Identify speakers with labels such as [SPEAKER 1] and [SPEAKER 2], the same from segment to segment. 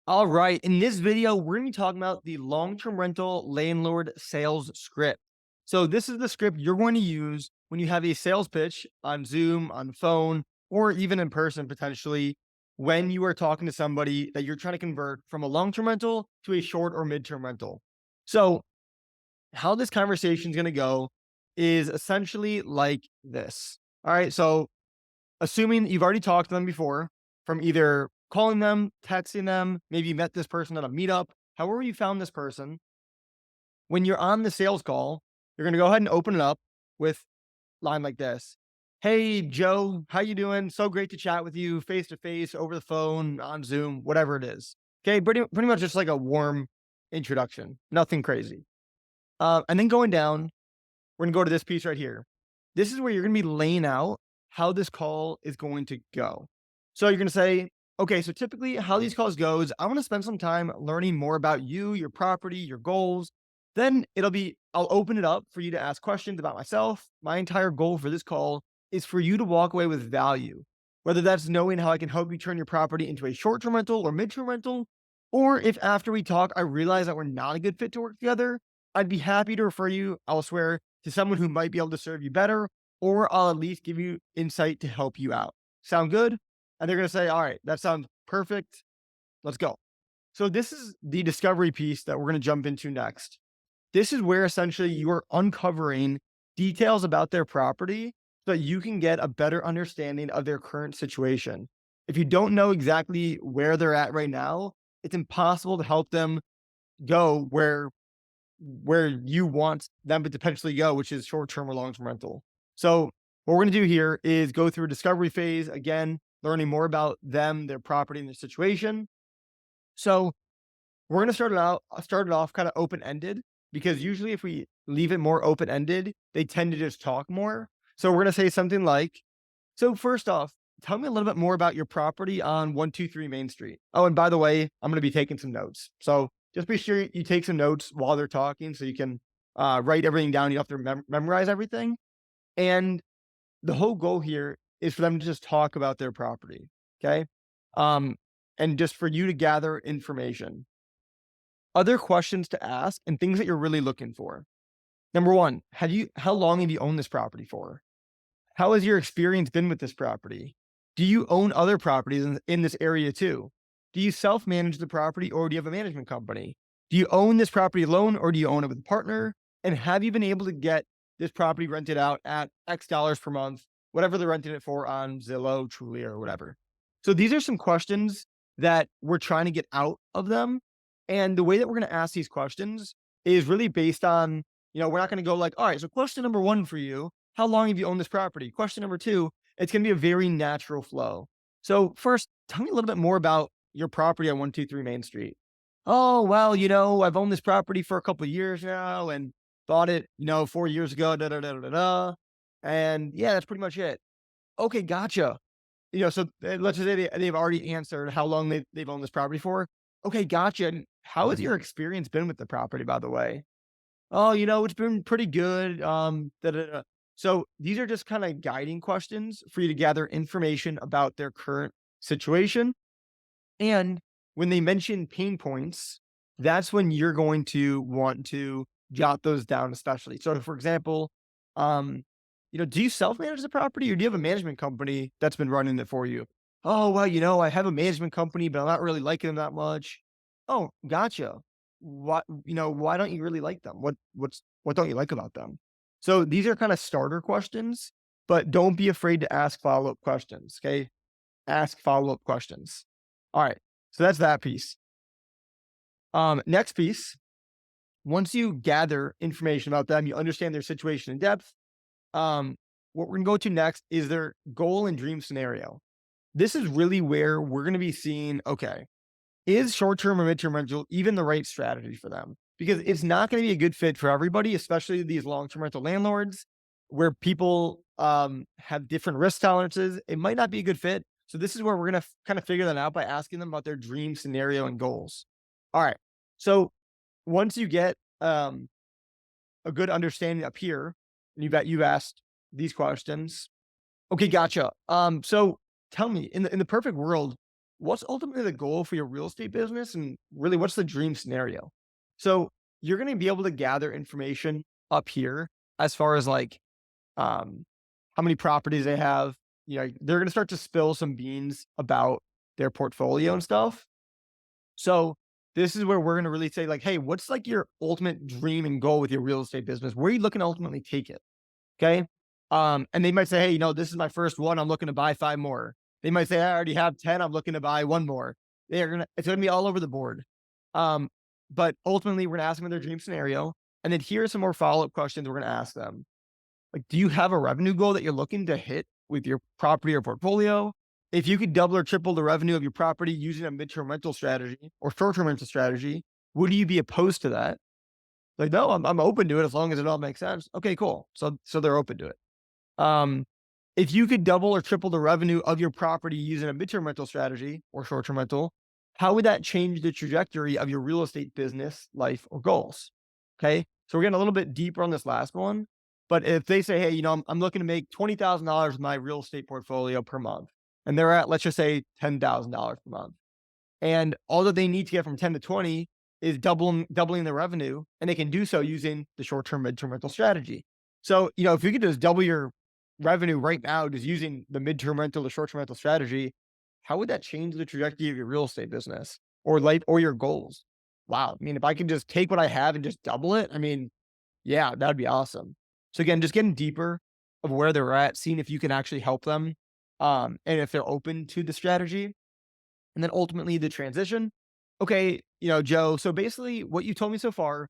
[SPEAKER 1] All right. In this video, we're going to be talking about the long-term rental landlord sales script. So this is the script you're going to use when you have a sales pitch on Zoom, on phone, or even in person potentially when you are talking to somebody that you're trying to convert from a long-term rental to a short or mid-term rental. So how this conversation is going to go is essentially like this. All right. So assuming you've already talked to them before from either calling them, texting them, maybe you met this person at a meetup, however you found this person, when you're on the sales call, you're going to go ahead and open it up with line like this. Hey, Joe, how you doing? So great to chat with you face to face, over the phone, on Zoom, whatever it is. Okay, pretty much just like a warm introduction, nothing crazy. And then going down, we're gonna go to this piece right here. This is where you're gonna be laying out how this call is going to go. So you're gonna say, okay, so typically how these calls goes, I want to spend some time learning more about you, your property, your goals. Then I'll open it up for you to ask questions about myself. My entire goal for this call is for you to walk away with value, whether that's knowing how I can help you turn your property into a short-term rental or mid-term rental, or if after we talk, I realize that we're not a good fit to work together, I'd be happy to refer you elsewhere to someone who might be able to serve you better, or I'll at least give you insight to help you out. Sound good? And they're going to say, all right, that sounds perfect. Let's go. So this is the discovery piece that we're going to jump into next. This is where essentially you are uncovering details about their property so that you can get a better understanding of their current situation. If you don't know exactly where they're at right now, it's impossible to help them go where you want them to potentially go, which is short-term or long-term rental. So what we're going to do here is go through a discovery phase, again, learning more about them, their property, and their situation. So we're going to start it off kind of open-ended, because usually if we leave it more open-ended, they tend to just talk more. So we're going to say something like, so first off, tell me a little bit more about your property on 123 Main Street. Oh, and by the way, I'm going to be taking some notes. So just be sure you take some notes while they're talking so you can write everything down. You don't have to memorize everything. And the whole goal here is for them to just talk about their property. Okay. Um, and just for you to gather information. Other questions to ask and things that you're really looking for. Number one, how long have you owned this property for? How has your experience been with this property? Do you own other properties in this area too? Do you self-manage the property or do you have a management company? Do you own this property alone or do you own it with a partner? And have you been able to get this property rented out at X dollars per month, whatever they're renting it for on Zillow, Trulia, or whatever? So these are some questions that we're trying to get out of them. And the way that we're going to ask these questions is really based on, we're not going to go like, all right, so question number one for you, how long have you owned this property? Question number two, it's going to be a very natural flow. So first, tell me a little bit more about your property on 123 Main Street. Oh, well, I've owned this property for a couple of years now and bought it, 4 years ago, da, da, da, da, da. And yeah, that's pretty much it. Okay, gotcha. So let's just say they've already answered how long they've owned this property for. Okay, gotcha. And how has your experience been with the property, by the way? Oh, it's been pretty good. Da, da, da. So these are just kind of guiding questions for you to gather information about their current situation. And when they mention pain points, that's when you're going to want to jot those down, especially. So, for example, do you self manage the property or do you have a management company that's been running it for you? Oh, well, I have a management company, but I'm not really liking them that much. Oh, gotcha. Why don't you really like them? What don't you like about them? So these are kind of starter questions, but don't be afraid to ask follow-up questions. Okay. Ask follow-up questions. All right. So that's that piece. Next piece, once you gather information about them, you understand their situation in depth. What we're gonna go to next is their goal and dream scenario. This is really where we're gonna be seeing, okay, is short-term or mid-term rental even the right strategy for them? Because it's not gonna be a good fit for everybody, especially these long-term rental landlords where people have different risk tolerances. It might not be a good fit. So this is where we're gonna kind of figure that out by asking them about their dream scenario and goals. All right. So once you get a good understanding up here, and you've asked these questions. Okay, gotcha. So tell me, in the perfect world, what's ultimately the goal for your real estate business and really what's the dream scenario? So you're going to be able to gather information up here as far as like um, how many properties they have. You know, they're going to start to spill some beans about their portfolio and stuff. So this is where we're going to really say like, hey, what's like your ultimate dream and goal with your real estate business? Where are you looking to ultimately take it? Okay. And they might say, hey, this is my first one. I'm looking to buy 5 more. They might say, I already have 10. I'm looking to buy 1 more. It's going to be all over the board. Um, but ultimately, we're going to ask them their dream scenario. And then here are some more follow up questions we're going to ask them. Like, do you have a revenue goal that you're looking to hit with your property or portfolio? If you could double or triple the revenue of your property using a midterm rental strategy or short-term rental strategy, would you be opposed to that? Like, no, I'm open to it as long as it all makes sense. Okay, cool. So they're open to it. Um, if you could double or triple the revenue of your property using a midterm rental strategy or short-term rental, how would that change the trajectory of your real estate business, life, or goals? Okay. So we're getting a little bit deeper on this last one. But if they say, hey, I'm looking to make $20,000 in my real estate portfolio per month, and they're at, let's just say, $10,000 per month. And all that they need to get from 10 to 20 is doubling the revenue, and they can do so using the short-term, midterm rental strategy. So, if you could just double your revenue right now, just using the midterm rental, the short-term rental strategy, how would that change the trajectory of your real estate business or life or your goals? Wow. I mean, if I can just take what I have and just double it, I mean, yeah, that'd be awesome. So again, just getting deeper of where they're at, seeing if you can actually help them, and if they're open to the strategy. And then ultimately the transition. Okay, Joe, so basically what you told me so far,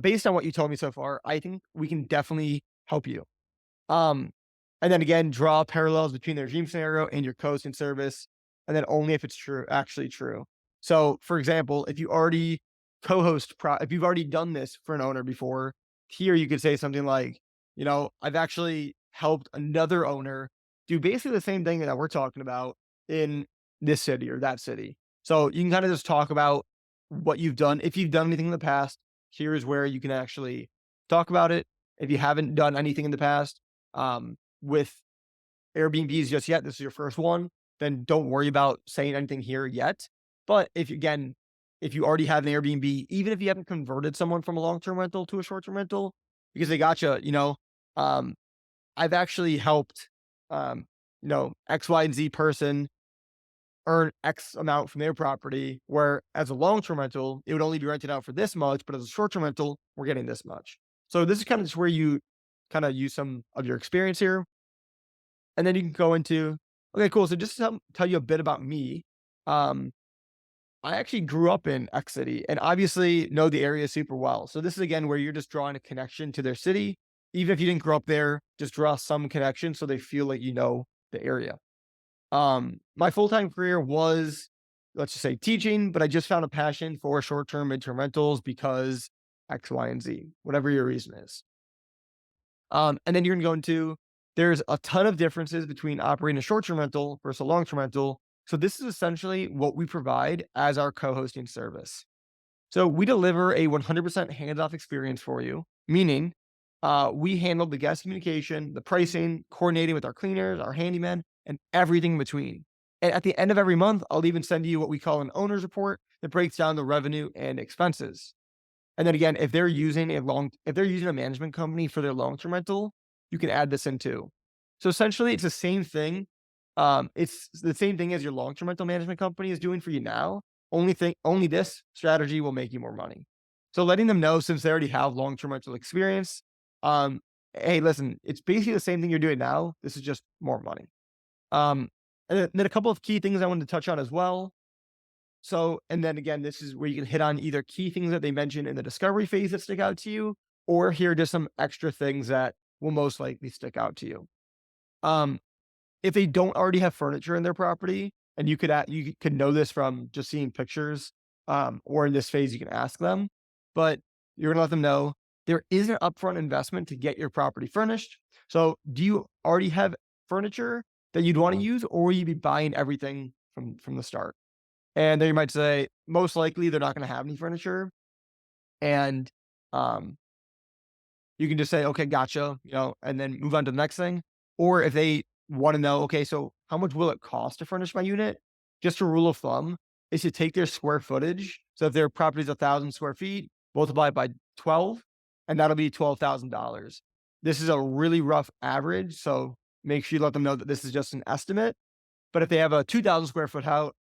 [SPEAKER 1] based on what you told me so far, I think we can definitely help you. Um, and then again, draw parallels between their dream scenario and your co-hosting service, and then only if it's actually true. So, for example, if you already if you've already done this for an owner before, here you could say something like, I've actually helped another owner do basically the same thing that we're talking about in this city or that city. So you can kind of just talk about what you've done. If you've done anything in the past, here's where you can actually talk about it. If you haven't done anything in the past, with Airbnbs just yet, this is your first one, then don't worry about saying anything here yet. But if you already have an Airbnb, even if you haven't converted someone from a long-term rental to a short-term rental, because they gotcha, um, I've actually helped, X, Y, and Z person earn X amount from their property, where as a long-term rental, it would only be rented out for this much, but as a short-term rental, we're getting this much. So this is kind of just where you kind of use some of your experience here. And then you can go into, okay, cool. So just to tell you a bit about me. Um, I actually grew up in X city and obviously know the area super well. So this is again where you're just drawing a connection to their city. Even if you didn't grow up there, just draw some connection so they feel like you know the area. My full-time career was, let's just say, teaching, but I just found a passion for short-term, midterm rentals because X, Y, and Z, whatever your reason is. And then you're gonna go into, there's a ton of differences between operating a short-term rental versus a long-term rental. So this is essentially what we provide as our co-hosting service. So we deliver a 100% hands-off experience for you, meaning we handle the guest communication, the pricing, coordinating with our cleaners, our handyman, and everything in between. And at the end of every month, I'll even send you what we call an owner's report that breaks down the revenue and expenses. And then again, if they're using a management company for their long-term rental, you can add this in too. So essentially it's the same thing. It's the same thing as your long-term rental management company is doing for you now. Only this strategy will make you more money. So letting them know, since they already have long-term rental experience, um, hey, listen, it's basically the same thing you're doing now. This is just more money. Um, and then a couple of key things I wanted to touch on as well. So, and then again, this is where you can hit on either key things that they mention in the discovery phase that stick out to you, or here are just some extra things that will most likely stick out to you. Um, if they don't already have furniture in their property, and you could know this from just seeing pictures, or in this phase, you can ask them, but you're gonna let them know there is an upfront investment to get your property furnished. So, do you already have furniture that you'd want to use, or will you be buying everything from the start? And then you might say, most likely they're not gonna have any furniture. And, um, you can just say, "Okay, gotcha," and then move on to the next thing. Or if they wanna know, "Okay, so how much will it cost to furnish my unit?" just a rule of thumb is to take their square footage. So if their property is 1,000 square feet, multiply it by 12, and that'll be $12,000. This is a really rough average. So make sure you let them know that this is just an estimate. But if they have a 2,000 square foot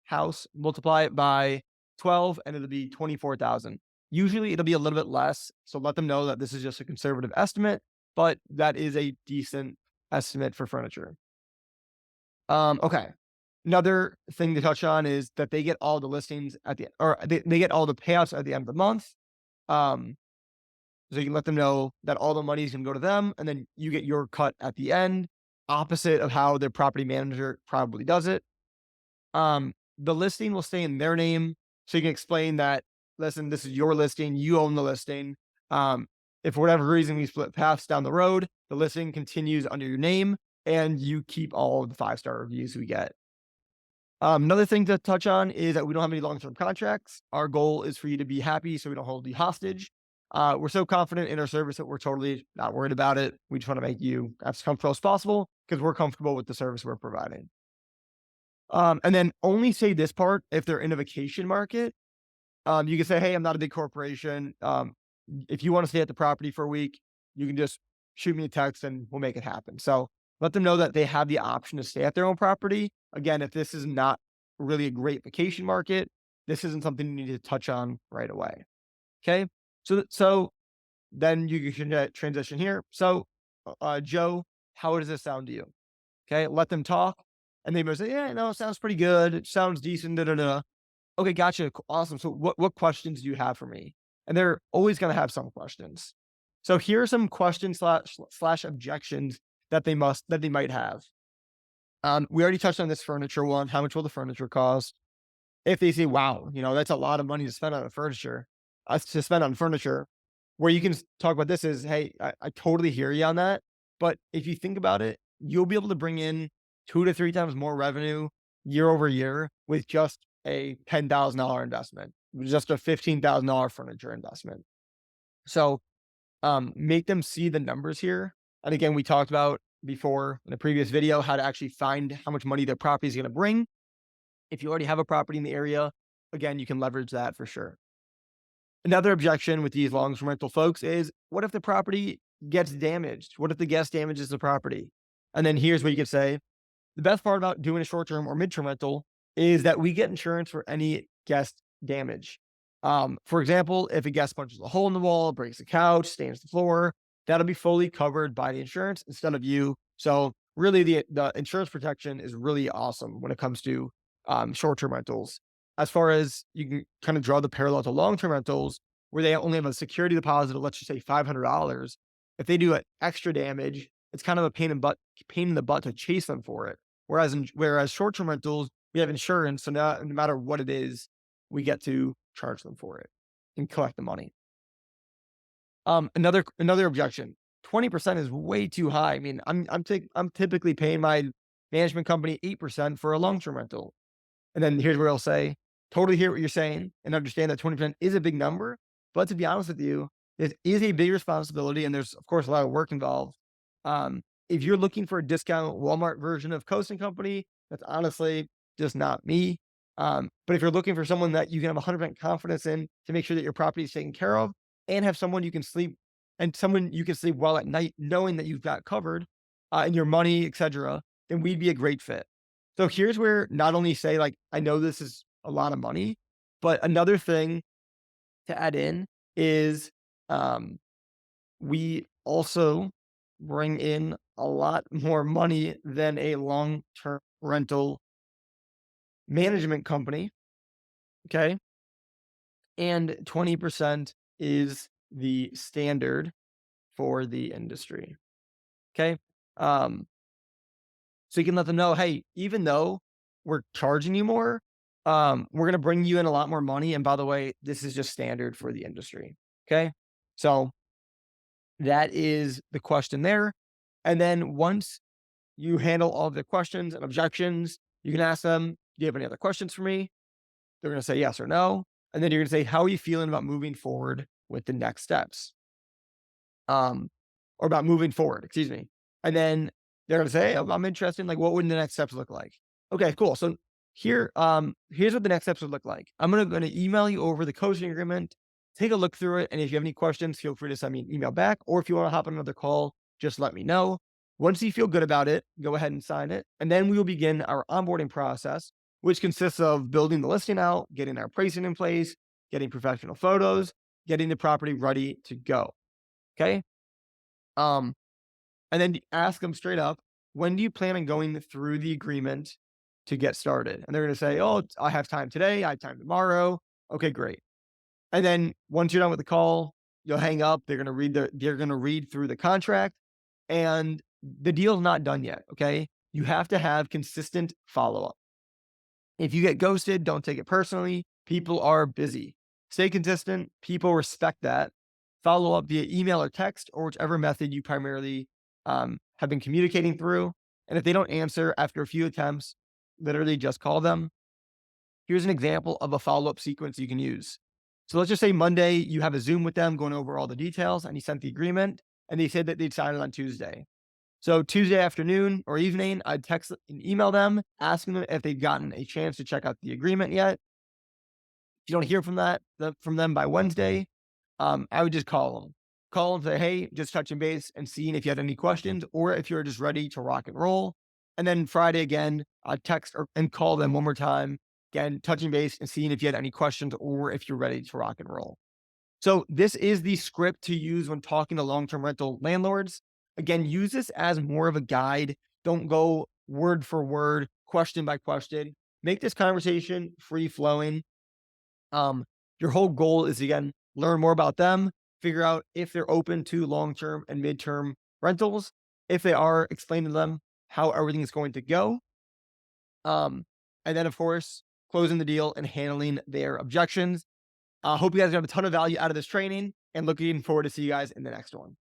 [SPEAKER 1] house, multiply it by 12 and it'll be 24,000. Usually it'll be a little bit less. So let them know that this is just a conservative estimate, but that is a decent estimate for furniture. Okay. Another thing to touch on is that they get all the listings at the or they get all the payouts at the end of the month. Um, so you can let them know that all the money is going to go to them, and then you get your cut at the end, opposite of how their property manager probably does it. The listing will stay in their name, so you can explain that, listen, this is your listing, you own the listing. Um, if for whatever reason we split paths down the road, the listing continues under your name, and you keep all of the 5-star reviews we get. Another thing to touch on is that we don't have any long-term contracts. Our goal is for you to be happy so we don't hold you hostage. We're so confident in our service that we're totally not worried about it. We just want to make you as comfortable as possible because we're comfortable with the service we're providing. And then only say this part if they're in a vacation market. You can say, hey, I'm not a big corporation. If you want to stay at the property for a week, you can just shoot me a text and we'll make it happen. So let them know that they have the option to stay at their own property. Again, if this is not really a great vacation market, this isn't something you need to touch on right away. Okay. So then you can transition here. So, Joe, how does this sound to you? Okay. Let them talk. And they might say, yeah, no, it sounds pretty good. It sounds decent. Da, da, da. Okay, gotcha. Awesome. So what questions do you have for me? And they're always going to have some questions. So here are some questions slash objections that they might have. We already touched on this furniture one. How much will the furniture cost? If they say, wow, that's a lot of money to spend on furniture, where you can talk about this is, hey, I totally hear you on that. But if you think about it, you'll be able to bring in 2 to 3 times more revenue year over year with just a $10,000 investment, just a $15,000 furniture investment. So make them see the numbers here. And again, we talked about before in a previous video how to actually find how much money their property is going to bring. If you already have a property in the area, again, you can leverage that for sure. Another objection with these long-term rental folks is, what if the property gets damaged? What if the guest damages the property? And then here's what you could say. The best part about doing a short-term or mid-term rental is that we get insurance for any guest damage. For example, if a guest punches a hole in the wall, breaks the couch, stains the floor, that'll be fully covered by the insurance instead of you. So really the insurance protection is really awesome when it comes to short-term rentals. As far as you can kind of draw the parallel to long-term rentals, where they only have a security deposit of, let's just say, $500. If they do extra damage, it's kind of a pain in the butt to chase them for it. Whereas short-term rentals, we have insurance, so no matter what it is, we get to charge them for it and collect the money. Another objection: 20% is way too high. I mean, I'm typically paying my management company 8% for a long-term rental, and then here's where I'll say, totally hear what you're saying and understand that 20% is a big number, but to be honest with you, it is a big responsibility, and there's of course a lot of work involved. If you're looking for a discount Walmart version of Coast and Company, that's honestly just not me. But if you're looking for someone that you can have 100% confidence in to make sure that your property is taken care of and have someone you can sleep well at night, knowing that you've got covered, and your money, etc., then we'd be a great fit. So here's where not only say, like, I know this is a lot of money, but another thing to add in is, we also bring in a lot more money than a long-term rental management company. Okay. And 20% is the standard for the industry. Okay. So you can let them know, hey, even though we're charging you more, we're going to bring you in a lot more money. And by the way, this is just standard for the industry. Okay. So that is the question there. And then once you handle all of the questions and objections, you can ask them, do you have any other questions for me? They're going to say yes or no. And then you're going to say, how are you feeling about moving forward with the next steps? Or about moving forward, excuse me. And then they're going to say, hey, I'm interested in, like, what would the next steps look like? Okay, cool. So Here's what the next steps would look like. I'm gonna email you over the coaching agreement. Take a look through it, and if you have any questions, feel free to send me an email back. Or if you want to hop on another call, just let me know. Once you feel good about it, go ahead and sign it, and then we will begin our onboarding process, which consists of building the listing out, getting our pricing in place, getting professional photos, getting the property ready to go. Okay. Um, and then ask them straight up, when do you plan on going through the agreement to get started? And they're going to say, oh, I have time today. I have time tomorrow. Okay, great. And then once you're done with the call, you'll hang up. They're going to read through the contract, and the deal's not done yet. Okay. You have to have consistent follow up. If you get ghosted, don't take it personally. People are busy. Stay consistent. People respect that. Follow up via email or text or whichever method you primarily have been communicating through. And if they don't answer after a few attempts, literally just call them. Here's an example of a follow up sequence you can use. So let's just say Monday, you have a Zoom with them going over all the details and you sent the agreement and they said that they'd sign it on Tuesday. So Tuesday afternoon or evening, I'd text and email them, asking them if they'd gotten a chance to check out the agreement yet. If you don't hear from them by Wednesday, I would just call them. Call them, say, hey, just touching base and seeing if you had any questions or if you're just ready to rock and roll. And then Friday again, I'd text and call them one more time, again, touching base and seeing if you had any questions or if you're ready to rock and roll. So this is the script to use when talking to long-term rental landlords. Again, use this as more of a guide. Don't go word for word, question by question. Make this conversation free flowing. Um, your whole goal is again, learn more about them, figure out if they're open to long-term and mid-term rentals. If they are, explain to them how everything is going to go. And then of course, closing the deal and handling their objections. Hope you guys have a ton of value out of this training and looking forward to see you guys in the next one.